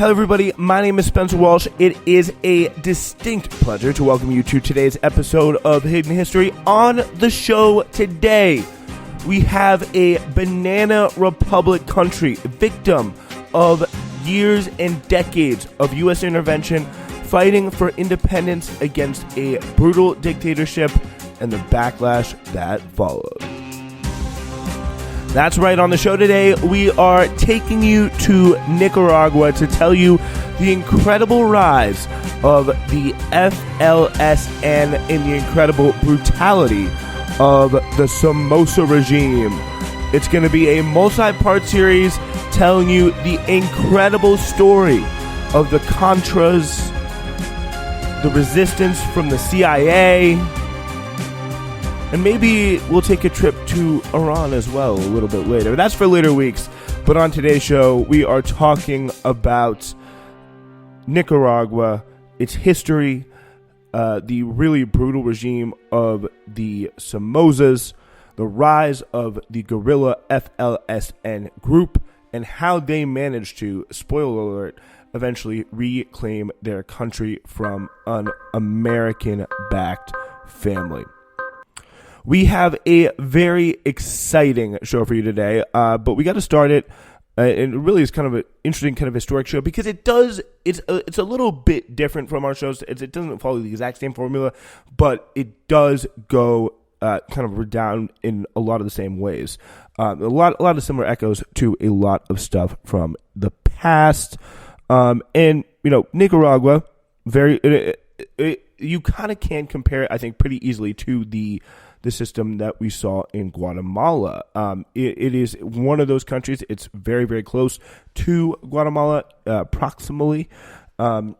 Hello everybody, my name is Spencer Walsh. It is a distinct pleasure to welcome you to today's episode of Hidden History. On the show today, we have a banana republic country, victim of years and decades of U.S. intervention, fighting for independence against a brutal dictatorship and the backlash that followed. That's right, on the show today, we are taking you to Nicaragua to tell you the incredible rise of the FLSN and the incredible brutality of the Somoza regime. It's going to be a multi-part series telling you the incredible story of the Contras, the resistance from the CIA, and maybe we'll take a trip to Iran as well a little bit later. That's for later weeks. But on today's show, we are talking about Nicaragua, its history, the really brutal regime of the Somozas, the rise of the guerrilla FLSN group, and how they managed to, spoiler alert, eventually reclaim their country from an American-backed family. We have a very exciting show for you today, but we got to start it, and it really is kind of an interesting kind of historic show because it's a little bit different from our shows. It doesn't follow the exact same formula, but it does go kind of redound in a lot of the same ways. A lot of similar echoes to a lot of stuff from the past, and you know, Nicaragua, you kind of can compare it, I think, pretty easily to the system that we saw in Guatemala. It is one of those countries. It's very, very close to Guatemala, proximally, and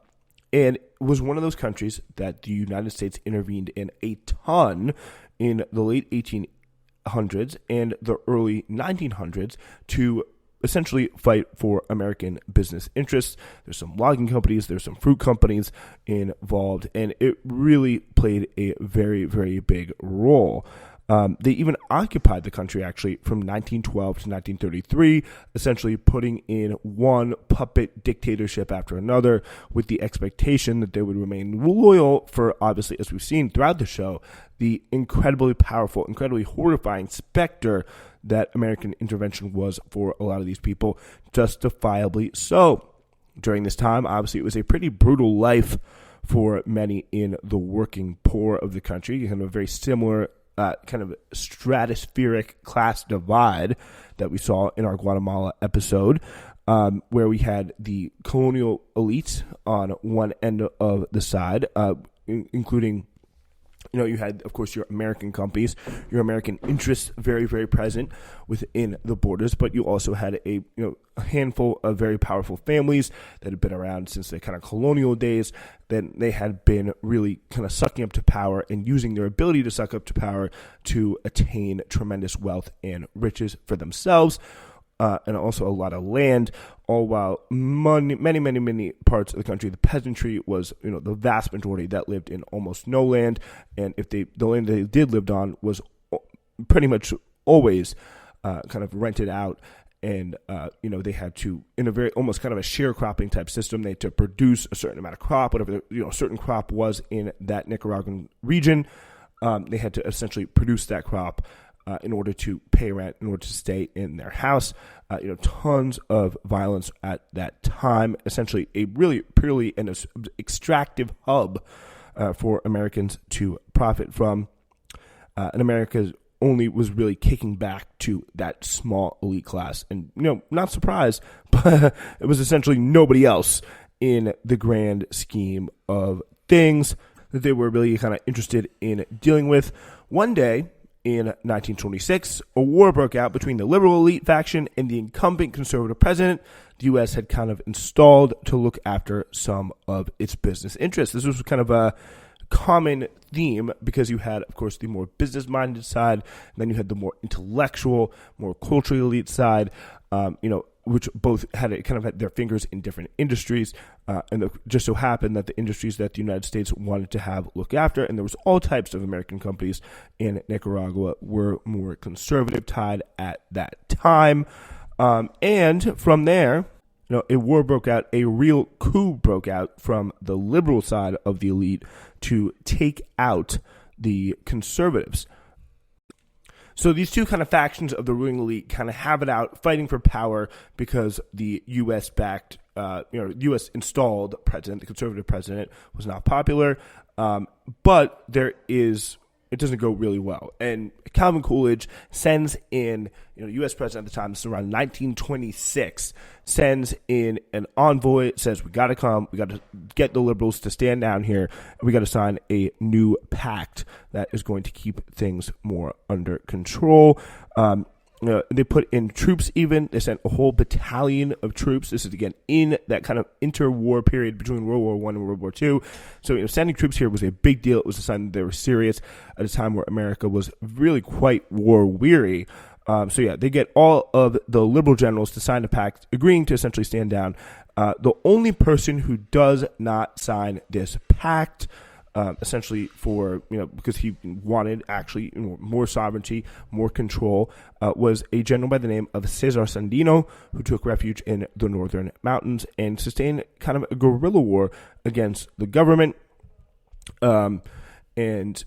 it was one of those countries that the United States intervened in a ton in the late 1800s and the early 1900s to essentially fight for American business interests. There's some logging companies, there's some fruit companies involved, and it really played a very, very big role. They even occupied the country actually from 1912 to 1933, essentially putting in one puppet dictatorship after another with the expectation that they would remain loyal for, obviously, as we've seen throughout the show, the incredibly powerful, incredibly horrifying specter that American intervention was for a lot of these people, justifiably so. During this time, obviously, it was a pretty brutal life for many in the working poor of the country, kind of a very similar kind of stratospheric class divide that we saw in our Guatemala episode, where we had the colonial elites on one end of the side, including, you know, you had, of course, your American companies, your American interests very, very present within the borders, but you also had a handful of very powerful families that had been around since the kind of colonial days. Then they had been really kind of sucking up to power and using their ability to suck up to power to attain tremendous wealth and riches for themselves. And also a lot of land, all while many parts of the country, the peasantry was, the vast majority that lived in almost no land. And if the land they did lived on was pretty much always kind of rented out. And, they had to, in a very almost kind of a sharecropping type system, they had to produce a certain amount of crop, whatever a certain crop was in that Nicaraguan region. They had to essentially produce that crop in order to pay rent, in order to stay in their house. Tons of violence at that time. Essentially, a really purely an extractive hub for Americans to profit from. And America only was really kicking back to that small elite class. And, not surprised, but it was essentially nobody else in the grand scheme of things that they were really kind of interested in dealing with. One day, in 1926, a war broke out between the liberal elite faction and the incumbent conservative president the U.S. had kind of installed to look after some of its business interests. This was kind of a common theme because you had, of course, the more business-minded side, and then you had the more intellectual, more culturally elite side, which both had their fingers in different industries, and it just so happened that the industries that the United States wanted to have look after, and there was all types of American companies in Nicaragua, were more conservative tied at that time. And from there, a war broke out, a real coup broke out from the liberal side of the elite to take out the conservatives. So these two kind of factions of the ruling elite kind of have it out, fighting for power because the U.S.-backed, U.S. installed president, the conservative president, was not popular. But it doesn't go really well. And Calvin Coolidge sends in, U.S. president at the time, this is around 1926, sends in an envoy, says, we got to come, we got to get the liberals to stand down here, and we got to sign a new pact that is going to keep things more under control. They put in troops even. They sent a whole battalion of troops. This is, again, in that kind of interwar period between World War I and World War II. So, sending troops here was a big deal. It was a sign that they were serious at a time where America was really quite war-weary. They get all of the liberal generals to sign a pact, agreeing to essentially stand down. The only person who does not sign this pact, essentially because he wanted actually more sovereignty, more control, was a general by the name of Cesar Sandino, who took refuge in the northern mountains and sustained kind of a guerrilla war against the government. And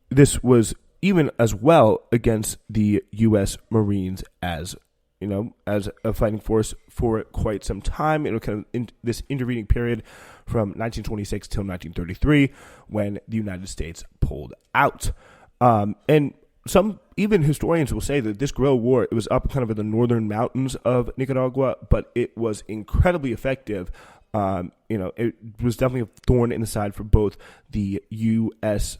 this was even as well against the U.S. Marines as a fighting force for quite some time. Kind of in this intervening period from 1926 till 1933, when the United States pulled out. And some even historians will say that this guerrilla war, it was up kind of in the northern mountains of Nicaragua, but it was incredibly effective. It was definitely a thorn in the side for both the U.S.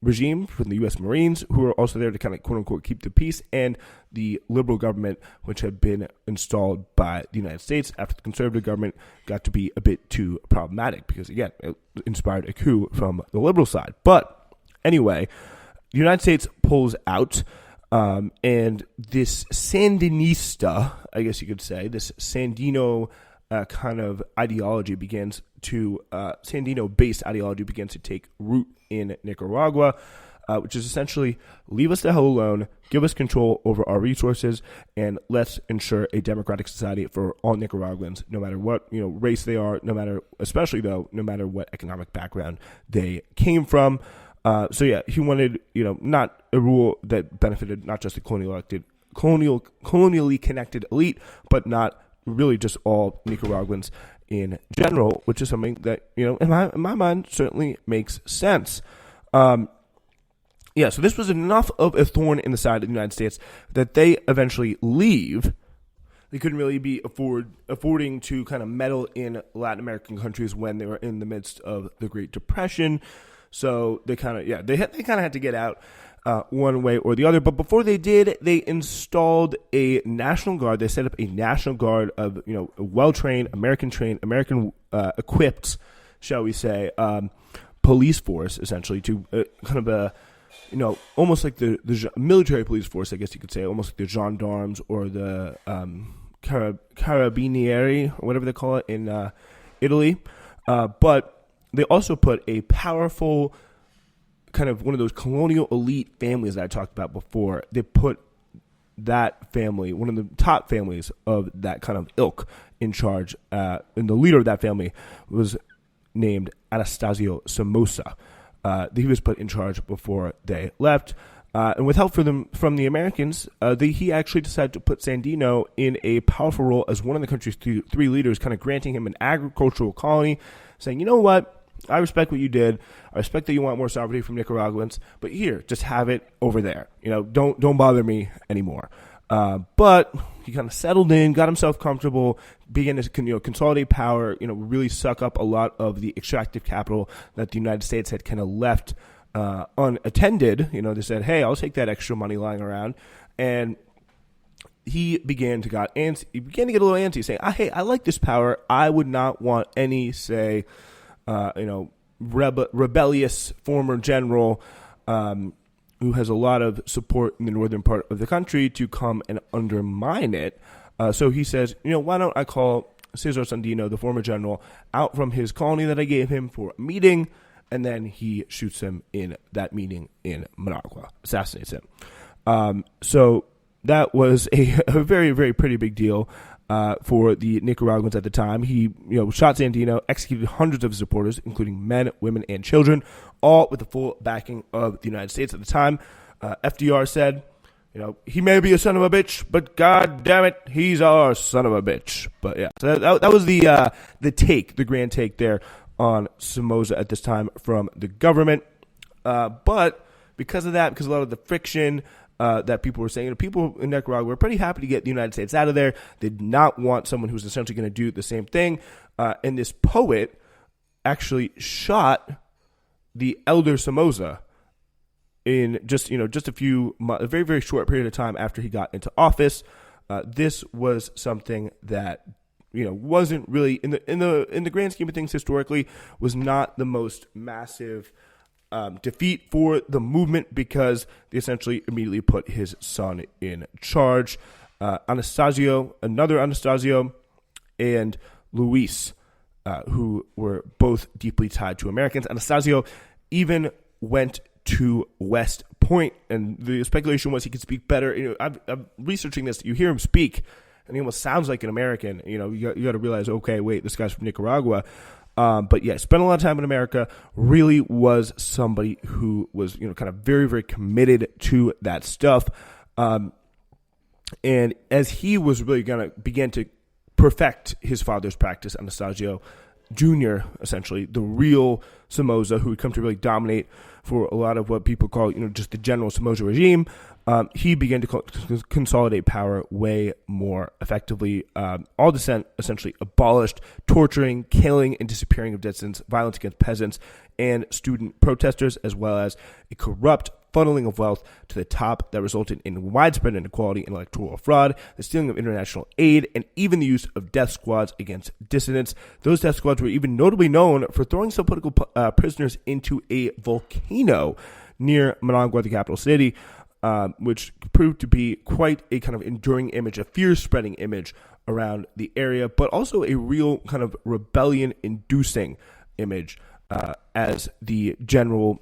regime, from the U.S. Marines, who were also there to kind of quote-unquote keep the peace, and the liberal government, which had been installed by the United States after the conservative government got to be a bit too problematic because, again, it inspired a coup from the liberal side. But anyway, the United States pulls out, and this Sandinista, I guess you could say, this Sandino kind of ideology Sandino-based ideology begins to take root in Nicaragua, which is essentially leave us the hell alone, give us control over our resources, and let's ensure a democratic society for all Nicaraguans, no matter what race they are, no matter what economic background they came from. He wanted not a rule that benefited not just the colonially connected elite, but not really just all Nicaraguans in general, which is something that, in my mind certainly makes sense. So this was enough of a thorn in the side of the United States that they eventually leave. They couldn't really be affording to kind of meddle in Latin American countries when they were in the midst of the Great Depression. So they kind of had to get out one way or the other. But before they did, they installed a National Guard. They set up a National Guard of well-trained, American equipped, shall we say, police force, essentially, to kind of almost like the military police force, I guess you could say, almost like the gendarmes or the carabinieri, or whatever they call it in Italy. But they also put a powerful kind of one of those colonial elite families that I talked about before. They put that family, one of the top families of that kind of ilk, in charge. And the leader of that family was named Anastasio Somoza. He was put in charge before they left. And with help from the Americans, he actually decided to put Sandino in a powerful role as one of the country's three leaders, kind of granting him an agricultural colony, saying, you know what? I respect what you did. I respect that you want more sovereignty from Nicaraguans, but here, just have it over there. Don't bother me anymore. But he kind of settled in, got himself comfortable, began to consolidate power. Really suck up a lot of the extractive capital that the United States had kind of left unattended. They said, "Hey, I'll take that extra money lying around," and he began to get a little antsy, saying, "Hey, I like this power. I would not want any, say." Rebellious former general who has a lot of support in the northern part of the country to come and undermine it. So he says, why don't I call Cesar Sandino, the former general, out from his colony that I gave him for a meeting, and then he shoots him in that meeting in Managua, assassinates him. So that was a very, very pretty big deal. for the Nicaraguans at the time. He, shot Sandino, executed hundreds of his supporters, including men, women, and children, all with the full backing of the United States at the time. FDR said, he may be a son of a bitch, but God damn it, he's our son of a bitch. But yeah, so that was the grand take there on Somoza at this time from the government. But because of that, because a lot of the friction that people were saying, people in Nicaragua were pretty happy to get the United States out of there. They did not want someone who's essentially going to do the same thing. And this poet actually shot the elder Somoza in just a few months, a very, very short period of time after he got into office. This was something that wasn't really in the grand scheme of things historically was not the most massive defeat for the movement, because they essentially immediately put his son in charge. Another Anastasio, and Luis, who were both deeply tied to Americans. Anastasio even went to West Point, and the speculation was he could speak better. I'm researching this. You hear him speak, and he almost sounds like an American. You got to realize, okay, wait, this guy's from Nicaragua. But yeah, spent a lot of time in America. Really was somebody who was, kind of very, very committed to that stuff. And as he was really going to begin to perfect his father's practice, Anastasio Jr., essentially, the real Somoza, who would come to really dominate for a lot of what people call, just the general Somoza regime, he began to consolidate power way more effectively. All dissent essentially abolished, torturing, killing, and disappearing of dissidents, violence against peasants and student protesters, as well as a corrupt funneling of wealth to the top that resulted in widespread inequality and electoral fraud, the stealing of international aid, and even the use of death squads against dissidents. Those death squads were even notably known for throwing some political prisoners into a volcano near Managua, the capital city, which proved to be quite a kind of enduring image, a fear-spreading image around the area, but also a real kind of rebellion-inducing image as the general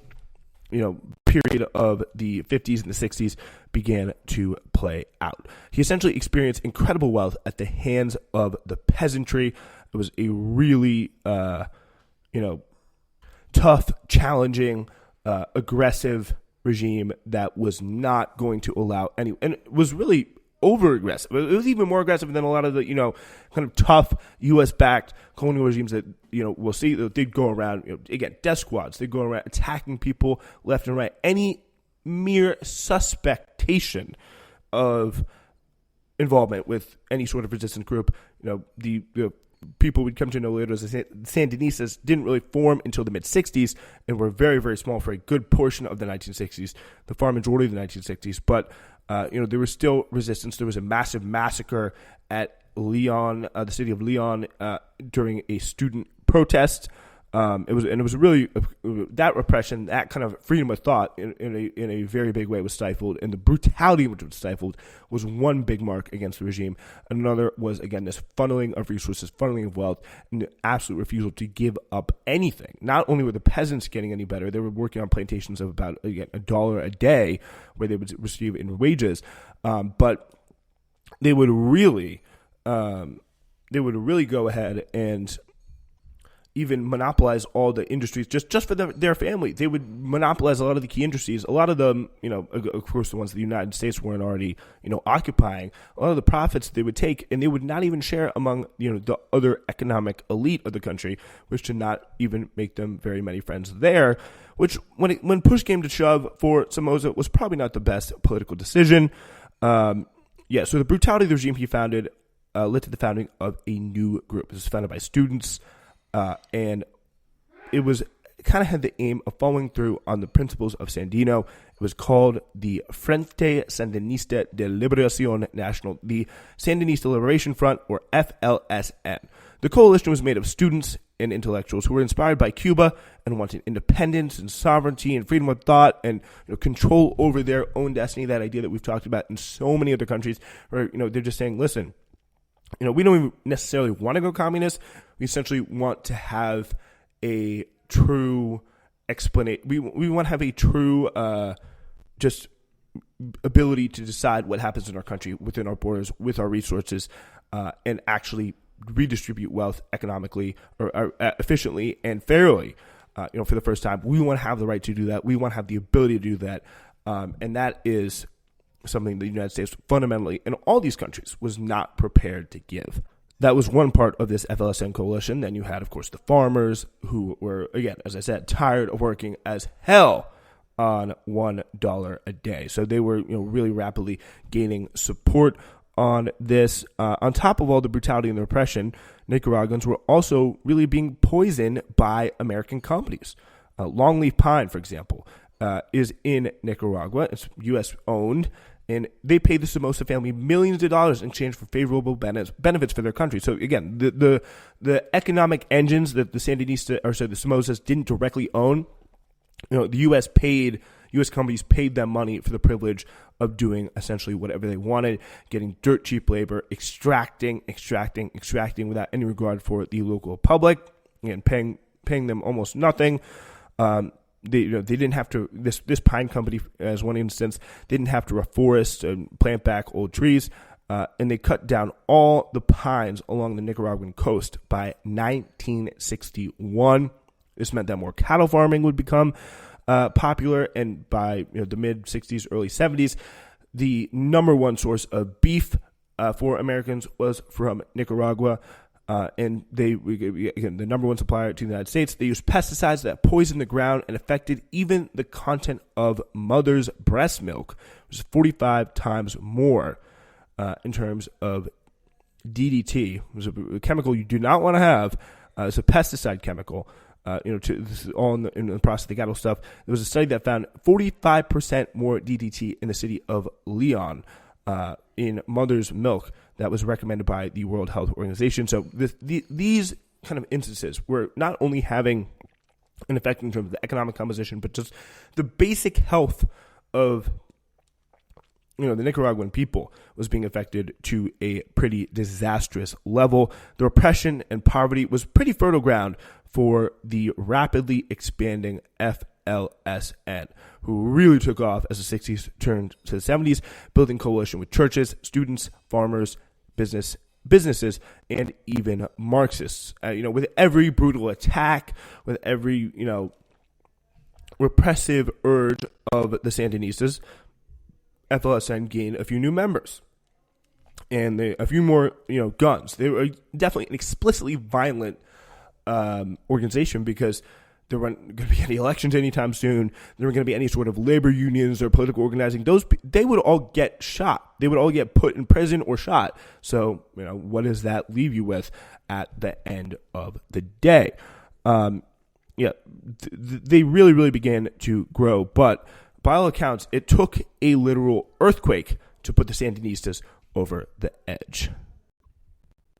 period of the 50s and the 60s began to play out. He essentially experienced incredible wealth at the hands of the peasantry. It was a really, tough, challenging, aggressive regime that was not going to allow any, and it was really over aggressive. It was even more aggressive than a lot of the, kind of tough U.S.-backed colonial regimes that, we'll see. They'd go around, again, death squads. They'd go around attacking people left and right. Any mere suspectation of involvement with any sort of resistance group, the people we'd come to know later as the Sandinistas didn't really form until the mid-60s and were very, very small for a good portion of the 1960s, the far majority of the 1960s. But, there was still resistance. There was a massive massacre at Leon, the city of Leon, during a student protest. It was really that repression, that kind of freedom of thought in a very big way was stifled, and the brutality which was stifled was one big mark against the regime. Another was, again, this funneling of resources, funneling of wealth, and the absolute refusal to give up anything. Not only were the peasants getting any better, they were working on plantations of about, again, $1 a day where they would receive in wages, but they would really go ahead and even monopolize all the industries just for their family. They would monopolize a lot of the key industries. A lot of them, of course, the ones the United States weren't already, occupying. A lot of the profits they would take, and they would not even share among, the other economic elite of the country, which did not even make them very many friends there. Which, when push came to shove for Somoza, was probably not the best political decision. So the brutality of the regime he founded led to the founding of a new group. This was founded by students. And it was kind of had the aim of following through on the principles of Sandino. It was called the Frente Sandinista de Liberación Nacional, the Sandinista Liberation Front, or FLSN. The coalition was made of students and intellectuals who were inspired by Cuba and wanted independence and sovereignty and freedom of thought and control over their own destiny, that idea that we've talked about in so many other countries where they're just saying, listen, we don't even necessarily want to go communist. We essentially want to have a true explanation. We want to have a true just ability to decide what happens in our country, within our borders, with our resources. and actually redistribute wealth economically or efficiently and fairly. For the first time, we want to have the right to do that. We want to have the ability to do that. And that is something the United States fundamentally, in all these countries, was not prepared to give. That was one part of this FLSN coalition. Then you had, of course, the farmers who were, again, as I said, tired of working as hell on $1 a day. So they were, really rapidly gaining support on this. On top of all the brutality and the repression, Nicaraguans were also really being poisoned by American companies. Longleaf Pine, for example, is in Nicaragua. It's U.S. owned, and they pay the Somoza family millions of dollars in exchange for favorable benefits for their country. So again, the economic engines that the Somozas didn't directly own, the U.S. companies paid them money for the privilege of doing essentially whatever they wanted, getting dirt cheap labor, extracting without any regard for the local public, and paying them almost nothing. They didn't have to. This pine company, as one instance, didn't have to reforest and plant back old trees, and they cut down all the pines along the Nicaraguan coast by 1961. This meant that more cattle farming would become popular, and by the mid 60s, early 70s, the number one source of beef for Americans was from Nicaragua. And again, the number one supplier to the United States. They used pesticides that poisoned the ground and affected even the content of mother's breast milk, which is 45 times more in terms of DDT. It was a chemical you do not want to have. It's a pesticide chemical. This is all in the process of the cattle stuff. There was a study that found 45% more DDT in the city of Leon in mother's milk that was recommended by the World Health Organization. So these kind of instances were not only having an effect in terms of the economic composition, but just the basic health of the Nicaraguan people was being affected to a pretty disastrous level. The repression and poverty was pretty fertile ground for the rapidly expanding FLSN, who really took off as the 60s turned to the 70s, building coalition with churches, students, farmers, businesses, and even Marxists. With every brutal attack, with every repressive urge of the Sandinistas, FLSN gained a few new members and a few more guns. They were definitely an explicitly violent organization because there weren't going to be any elections anytime soon. There weren't going to be any sort of labor unions or political organizing. They would all get shot. They would all get put in prison or shot. So, what does that leave you with at the end of the day? They really, really began to grow. But by all accounts, it took a literal earthquake to put the Sandinistas over the edge.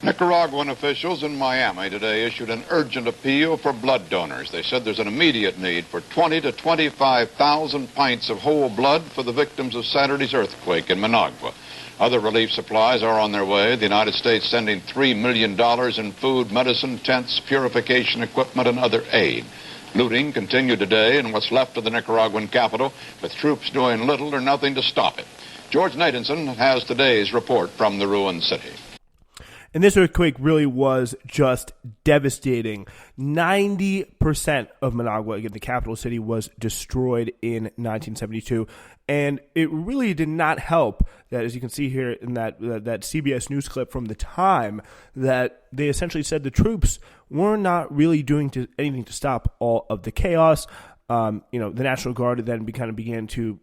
Nicaraguan officials in Miami today issued an urgent appeal for blood donors. They said there's an immediate need for 20 to 25,000 pints of whole blood for the victims of Saturday's earthquake in Managua. Other relief supplies are on their way. The United States sending $3 million in food, medicine, tents, purification equipment, and other aid. Looting continued today in what's left of the Nicaraguan capital, with troops doing little or nothing to stop it. George Nadenson has today's report from the ruined city. And this earthquake really was just devastating. 90% of Managua, again, the capital city, was destroyed in 1972. And it really did not help that, as you can see here in that CBS News clip from the time, that they essentially said the troops were not really doing anything to stop all of the chaos. The National Guard then began to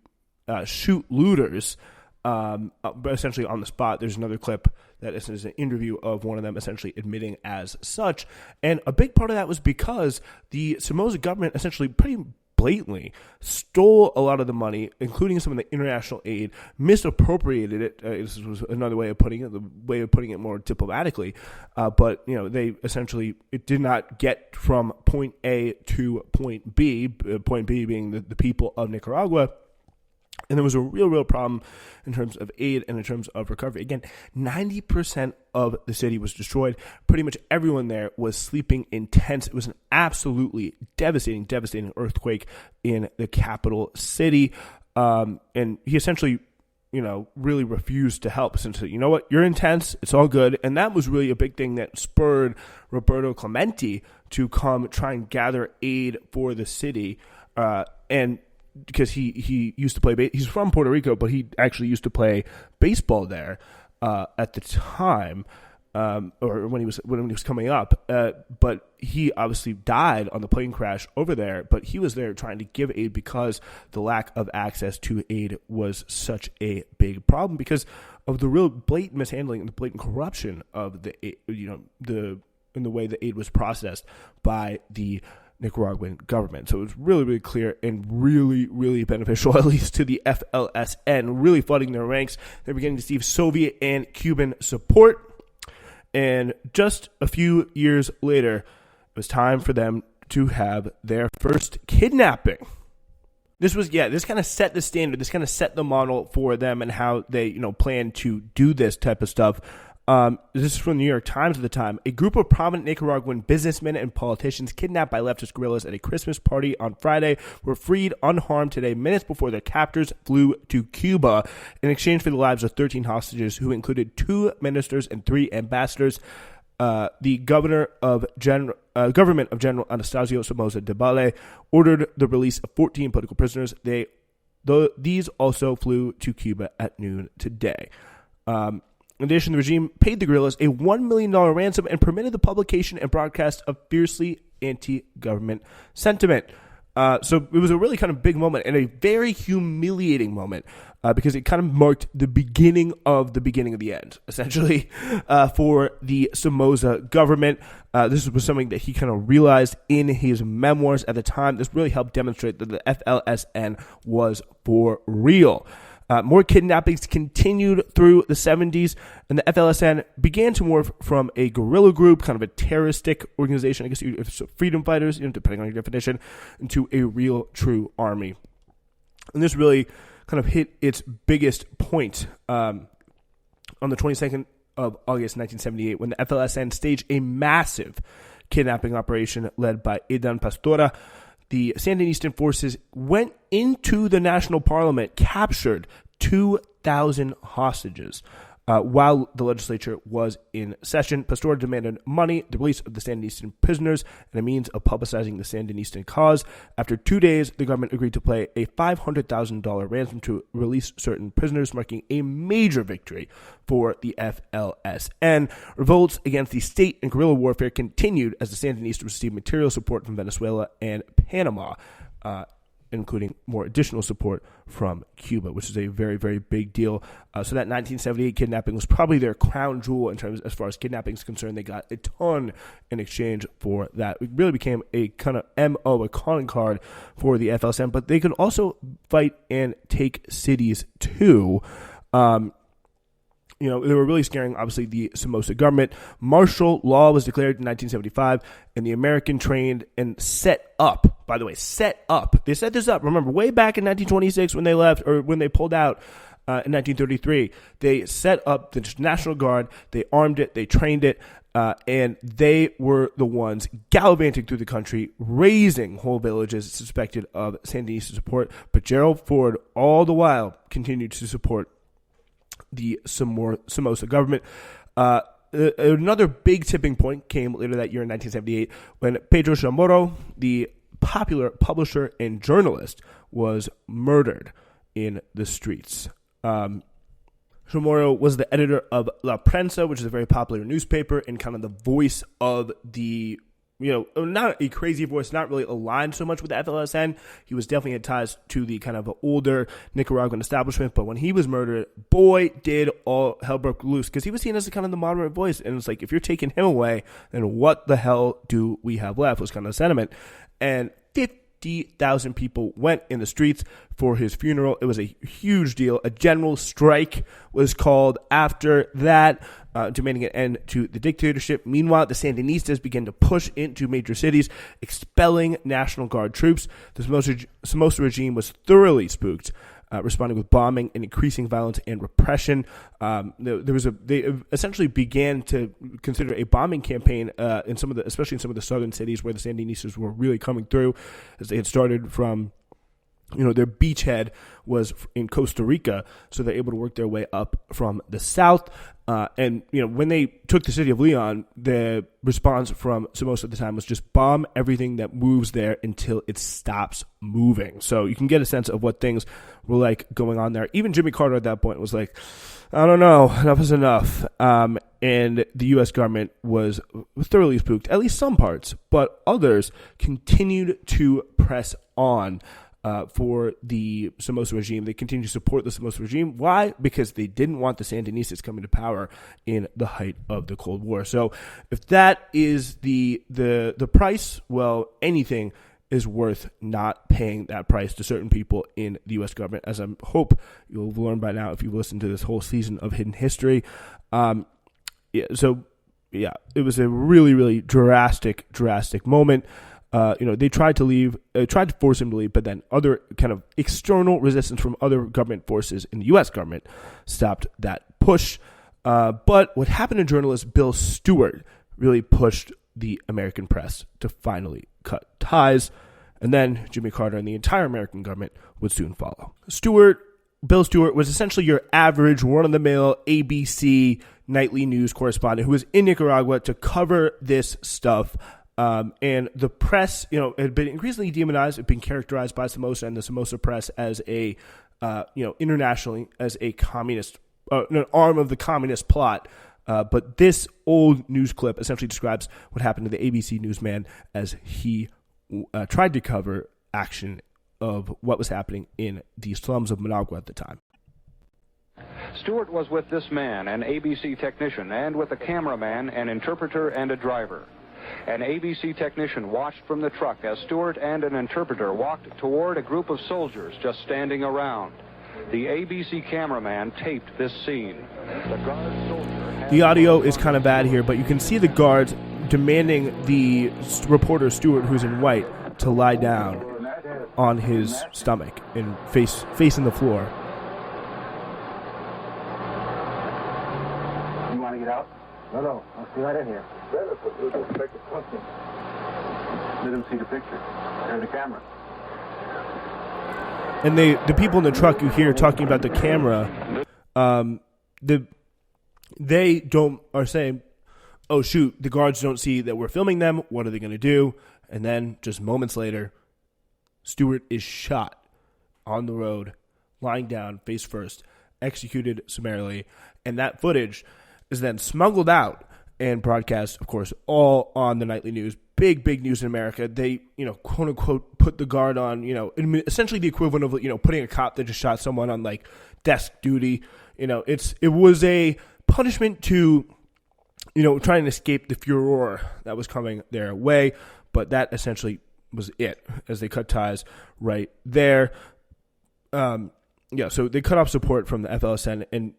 shoot looters, essentially on the spot. There's another clip that is an interview of one of them essentially admitting as such. And a big part of that was because the Somoza government essentially pretty blatantly stole a lot of the money, including some of the international aid, misappropriated it. This was another way of putting it, the way of putting it more diplomatically. But they essentially, it did not get from point A to point B being the people of Nicaragua. And there was a real problem in terms of aid and in terms of recovery. Again, 90% of the city was destroyed. Pretty much everyone there was sleeping in tents. It was an absolutely devastating earthquake in the capital city. And he essentially really refused to help. Essentially, you know what, you're intense, it's all good. And that was really a big thing that spurred Roberto Clemente to come try and gather aid for the city. And because he used to play, he's from Puerto Rico, but he actually used to play baseball there at the time. Or when he was coming up, but he obviously died on the plane crash over there. But he was there trying to give aid because the lack of access to aid was such a big problem because of the real blatant mishandling and the blatant corruption of the in the way the aid was processed by the Nicaraguan government. So it was really, really clear and really, really beneficial, at least to the FLSN, really flooding their ranks. They're beginning to receive Soviet and Cuban support. And just a few years later, it was time for them to have their first kidnapping. This kind of set the standard. This kind of set the model for them and how they, plan to do this type of stuff. This is from the New York Times at the time. A group of prominent Nicaraguan businessmen and politicians kidnapped by leftist guerrillas at a Christmas party on Friday were freed unharmed today, minutes before their captors flew to Cuba in exchange for the lives of 13 hostages, who included 2 ministers and 3 ambassadors. The government of General Anastasio Somoza Debayle ordered the release of 14 political prisoners. These also flew to Cuba at noon today. In addition, the regime paid the guerrillas a $1 million ransom and permitted the publication and broadcast of fiercely anti-government sentiment. So it was a really kind of big moment and a very humiliating moment because it kind of marked the beginning of the end, essentially, for the Somoza government. This was something that he kind of realized in his memoirs at the time. This really helped demonstrate that the FLSN was for real. More kidnappings continued through the 70s, and the FLSN began to morph from a guerrilla group, kind of a terroristic organization, I guess freedom fighters, depending on your definition, into a real, true army. And this really kind of hit its biggest point on the 22nd of August 1978, when the FLSN staged a massive kidnapping operation led by Edan Pastora. The Sandinista forces went into the national parliament, captured 2,000 hostages. While the legislature was in session, Pastora demanded money, the release of the Sandinista prisoners, and a means of publicizing the Sandinista cause. After 2 days, the government agreed to pay a $500,000 ransom to release certain prisoners, marking a major victory for the FLSN. Revolts against the state and guerrilla warfare continued as the Sandinistas received material support from Venezuela and Panama, including more additional support from Cuba, which is a very, very big deal. So that 1978 kidnapping was probably their crown jewel as far as kidnapping is concerned. They got a ton in exchange for that. It really became a kind of a calling card for the FLSN, but they could also fight and take cities too. They were really scaring, obviously, the Somoza government. Martial law was declared in 1975, and the American trained and set up. They set this up. Remember, way back in 1926 when they left, or when they pulled out in 1933, they set up the National Guard. They armed it. They trained it. And they were the ones gallivanting through the country, raising whole villages suspected of Sandinista support. But Gerald Ford, all the while, continued to support the Somoza government. Another big tipping point came later that year in 1978 when Pedro Chamorro, the popular publisher and journalist, was murdered in the streets. Chamorro was the editor of La Prensa, which is a very popular newspaper and kind of the voice of the, not a crazy voice, not really aligned so much with the FLSN. He was definitely had ties to the kind of older Nicaraguan establishment, but when he was murdered, boy, did all hell broke loose, because he was seen as a kind of the moderate voice, and it's like, if you're taking him away, then what the hell do we have left, was kind of the sentiment. And 50,000 people went in the streets for his funeral. It was a huge deal. A general strike was called after that, demanding an end to the dictatorship. Meanwhile, the Sandinistas began to push into major cities, expelling National Guard troops. The Somoza regime was thoroughly spooked, responding with bombing and increasing violence and repression. They essentially began to consider a bombing campaign especially in some of the southern cities where the Sandinistas were really coming through, as they had started from their beachhead was in Costa Rica, so they're able to work their way up from the south. And when they took the city of Leon, the response from Somoza at the time was just bomb everything that moves there until it stops moving. So you can get a sense of what things were like going on there. Even Jimmy Carter at that point was like, I don't know, enough is enough. And the U.S. government was thoroughly spooked, at least some parts, but others continued to press on for the Somoza regime. They continue to support the Somoza regime. Why? Because they didn't want the Sandinistas coming to power in the height of the Cold War. So if that is the price, well, anything is worth not paying that price to certain people in the U.S. government, as I hope you'll learn by now if you've listened to this whole season of Hidden History. It was a really, really drastic moment. They tried to force him to leave, but then other kind of external resistance from other government forces in the U.S. government stopped that push. But what happened to journalist Bill Stewart really pushed the American press to finally cut ties, and then Jimmy Carter and the entire American government would soon follow. Bill Stewart was essentially your average run-of-the-mill ABC nightly news correspondent who was in Nicaragua to cover this stuff. And the press, had been increasingly demonized. It had been characterized by Somoza and the Somoza press as internationally as a communist, an arm of the communist plot. But this old news clip essentially describes what happened to the ABC newsman as he tried to cover action of what was happening in the slums of Managua at the time. Stewart was with this man, an ABC technician, and with a cameraman, an interpreter, and a driver. An ABC technician watched from the truck as Stewart and an interpreter walked toward a group of soldiers just standing around. The ABC cameraman taped this scene. The audio is kind of bad here, but you can see the guards demanding the reporter Stewart, who's in white, to lie down on his stomach and facing the floor. You want to get out? No, I'll stay right in here. Let him see the picture. There's the camera. And the people in the truck you hear talking about the camera, they are saying, oh shoot, the guards don't see that we're filming them. What are they going to do? And then just moments later, Stewart is shot on the road, lying down face first, executed summarily. And that footage is then smuggled out and broadcast, of course, all on the nightly news. Big news in America. They, quote unquote, put the guard on, essentially the equivalent of, putting a cop that just shot someone on like desk duty. It was a punishment to, trying to escape the furor that was coming their way. But that essentially was it as they cut ties right there. So they cut off support from the FLSN and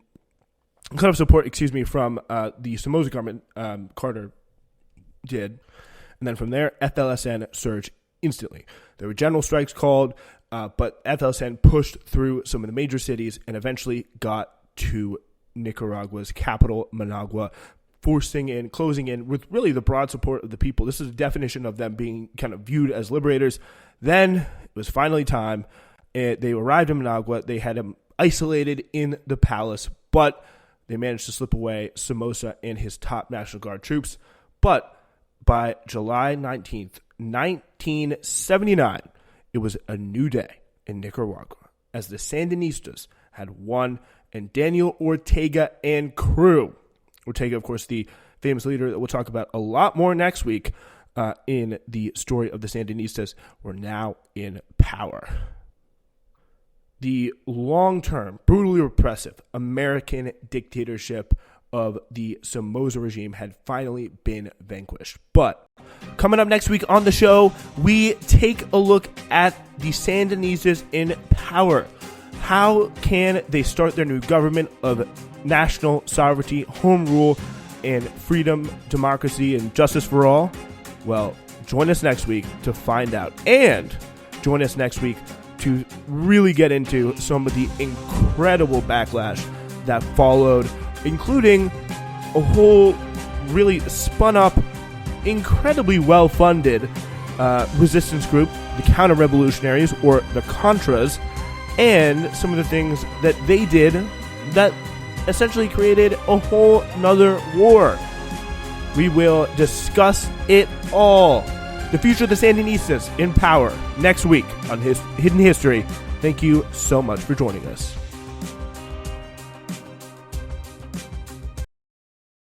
cut off support, from the Somoza government, Carter did. And then from there, FLSN surged instantly. There were general strikes called, but FLSN pushed through some of the major cities and eventually got to Nicaragua's capital, Managua, closing in with really the broad support of the people. This is a definition of them being kind of viewed as liberators. Then it was finally time. They arrived in Managua. They had him isolated in the palace, but they managed to slip away Somoza and his top National Guard troops. But by July 19th, 1979, it was a new day in Nicaragua as the Sandinistas had won and Daniel Ortega and crew, Ortega, of course, the famous leader that we'll talk about a lot more next week in the story of the Sandinistas, were now in power. The long-term, brutally repressive American dictatorship of the Somoza regime had finally been vanquished. But coming up next week on the show, we take a look at the Sandinistas in power. How can they start their new government of national sovereignty, home rule, and freedom, democracy, and justice for all? Well, join us next week to find out. And join us next week to really get into some of the incredible backlash that followed, including a whole really spun up, incredibly well-funded resistance group, the counter-revolutionaries, or the Contras, and some of the things that they did that essentially created a whole nother war. We will discuss it all. The future of the Sandinistas in power next week on Hidden History. Thank you so much for joining us.